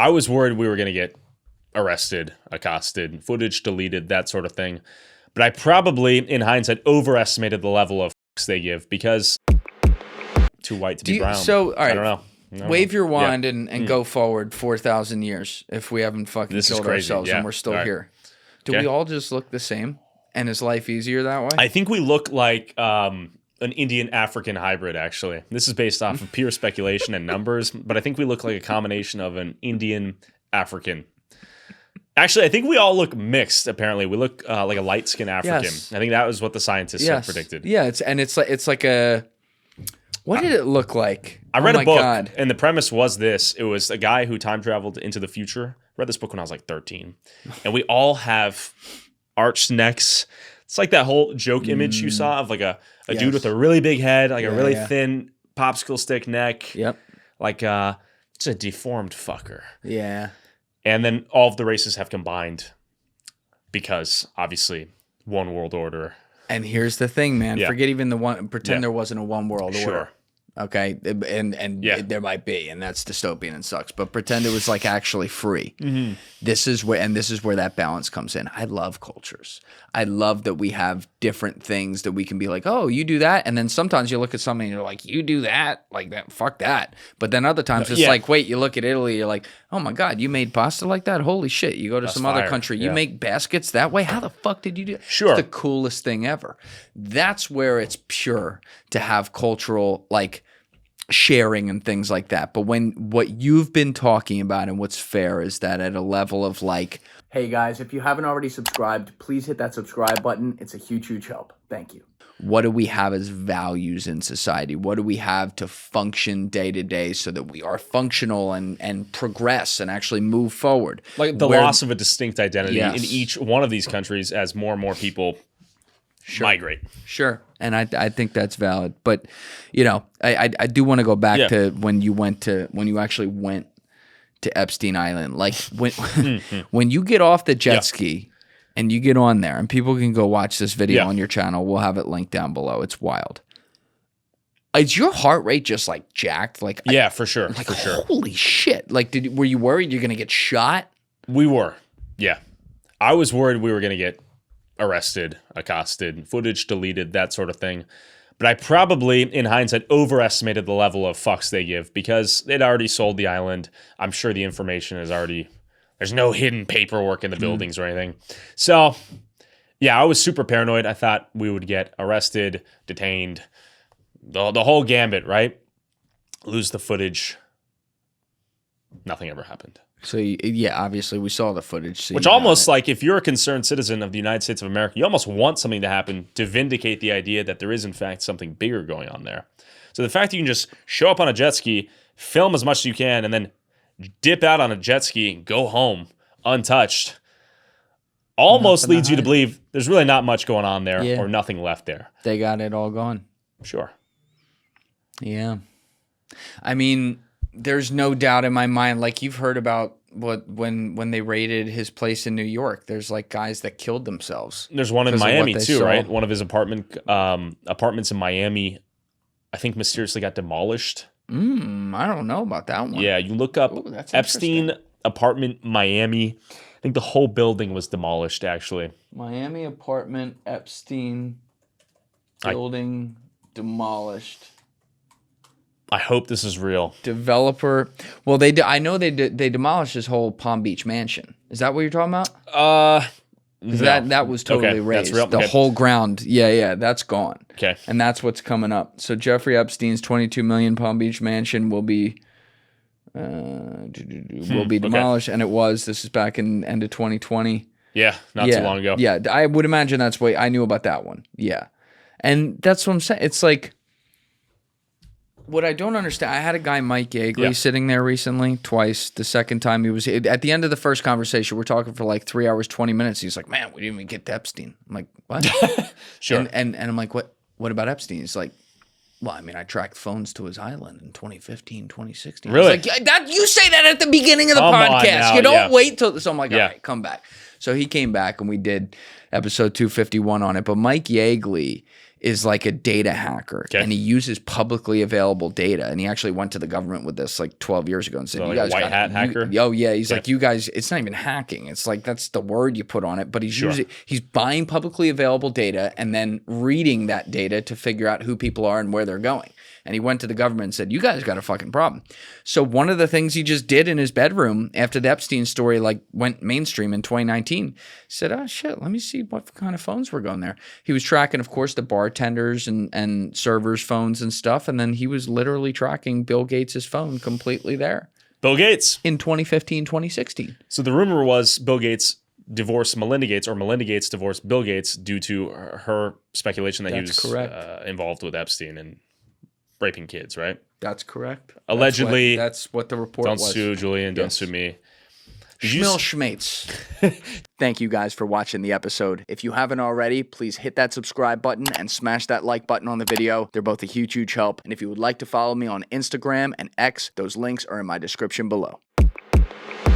I was worried we were going to get arrested, accosted, footage deleted, that sort of thing. But I probably, in hindsight, overestimated the level of fucks they give because too white to be brown. So, all right. I don't know. Wave your wand and go forward 4,000 years if we haven't fucking killed ourselves and we're still here. Do we all just look the same? And is life easier that way? I think we look like an Indian-African hybrid, actually. This is based off of pure speculation and numbers, but I think we look like a combination of an Indian-African. Actually, I think we all look mixed, apparently. We look like a light-skinned African. Yes. I think that was what the scientists had predicted. Yeah, it's like a... What did it look like? I read a book, and the premise was this. It was a guy who time traveled into the future. I read this book when I was like 13. And we all have arched necks. It's like that whole joke image you saw of like a dude with a really big head, like a really thin popsicle stick neck. Yep. Like it's a deformed fucker. Yeah. And then all of the races have combined because, obviously, one world order. And here's the thing, man. Yeah. Forget even the one. Pretend there wasn't a one world order. Okay, and there might be, and that's dystopian and sucks. But pretend it was like actually free. Mm-hmm. This is where that balance comes in. I love cultures. I love that we have different things that we can be like, oh, you do that, and then sometimes you look at something and you're like, you do that, like that, fuck that. But then other times it's like, wait, you look at Italy, you're like, oh my god, you made pasta like that? Holy shit! You go to some other country, you make baskets that way? How the fuck did you do that? Sure, it's the coolest thing ever. That's where it's pure to have cultural like sharing and things like that. But when what you've been talking about and what's fair is that at a level of like, hey guys, if you haven't already subscribed, please hit that subscribe button. It's a huge, huge help. Thank you. What do we have as values in society? What do we have to function day to day so that we are functional and progress and actually move forward? Like the loss of a distinct identity in each one of these countries as more and more people migrate. Sure. And I think that's valid. But, you know, I do want to go back to when you actually went to Epstein Island. Like when you get off the jet ski and you get on there, and people can go watch this video on your channel. We'll have it linked down below. It's wild. Is your heart rate just like jacked? Like for sure. Like, for sure. Holy shit. Like were you worried you're gonna get shot? We were. Yeah. I was worried we were gonna get arrested, accosted, footage deleted, that sort of thing. But I probably, in hindsight, overestimated the level of fucks they give because they'd already sold the island. I'm sure the information is already, there's no hidden paperwork in the buildings or anything. So, yeah, I was super paranoid. I thought we would get arrested, detained, the whole gambit, right? Lose the footage. Nothing ever happened. So, yeah, obviously we saw the footage. So which almost like if you're a concerned citizen of the United States of America, you almost want something to happen to vindicate the idea that there is, in fact, something bigger going on there. So the fact that you can just show up on a jet ski, film as much as you can, and then dip out on a jet ski and go home untouched almost leads you to believe there's really not much going on there or nothing left there. They got it all gone. Sure. Yeah. I mean, there's no doubt in my mind, like you've heard about when they raided his place in New York, there's like guys that killed themselves. There's one in Miami too, right? One of his apartments in Miami, I think mysteriously got demolished. I don't know about that one. Yeah, you look up Epstein apartment Miami. I think the whole building was demolished actually. Miami apartment Epstein building demolished. I hope this is real. Developer. Well, I know they demolished his whole Palm Beach mansion. Is that what you're talking about? No. That was totally razed. That's real. The whole ground. Yeah, that's gone. Okay. And that's what's coming up. So Jeffrey Epstein's $22 million Palm Beach mansion will be demolished, and it was. This is back in end of 2020. Yeah, not too long ago. Yeah, I would imagine that's what I knew about that one. Yeah, and that's what I'm saying. It's like, what I don't understand, I had a guy, Mike Yeagley, sitting there recently, twice. The second time he was, at the end of the first conversation, we're talking for like 3 hours, 20 minutes. He's like, man, we didn't even get to Epstein. I'm like, what? Sure. And I'm like, what about Epstein? He's like, well, I mean, I tracked phones to his island in 2015, 2016. Really? Like, you say that at the beginning of the podcast. You don't wait till, so I'm like, all right, come back. So he came back and we did episode 251 on it. But Mike Yeagley is like a data hacker, and he uses publicly available data. And he actually went to the government with this like 12 years ago and said, "You guys, white hat hacker." Oh yeah, he's like, "You guys, it's not even hacking. It's like that's the word you put on it." But he's buying publicly available data and then reading that data to figure out who people are and where they're going. And he went to the government and said, "You guys got a fucking problem." So one of the things he just did in his bedroom after the Epstein story like went mainstream in 2019, said, "Oh shit, let me see what kind of phones were going there." He was tracking, of course, the bartenders and servers' phones and stuff, and then he was literally tracking Bill Gates' phone completely there. Bill Gates in 2015, 2016. So the rumor was Bill Gates divorced Melinda Gates, or Melinda Gates divorced Bill Gates due to her speculation that he was involved with Epstein and raping kids, right? That's correct. Allegedly. That's what the report was. Don't sue Julian. Don't sue me. Schmill Schmates. Thank you guys for watching the episode. If you haven't already, please hit that subscribe button and smash that like button on the video. They're both a huge, huge help. And if you would like to follow me on Instagram and X, those links are in my description below.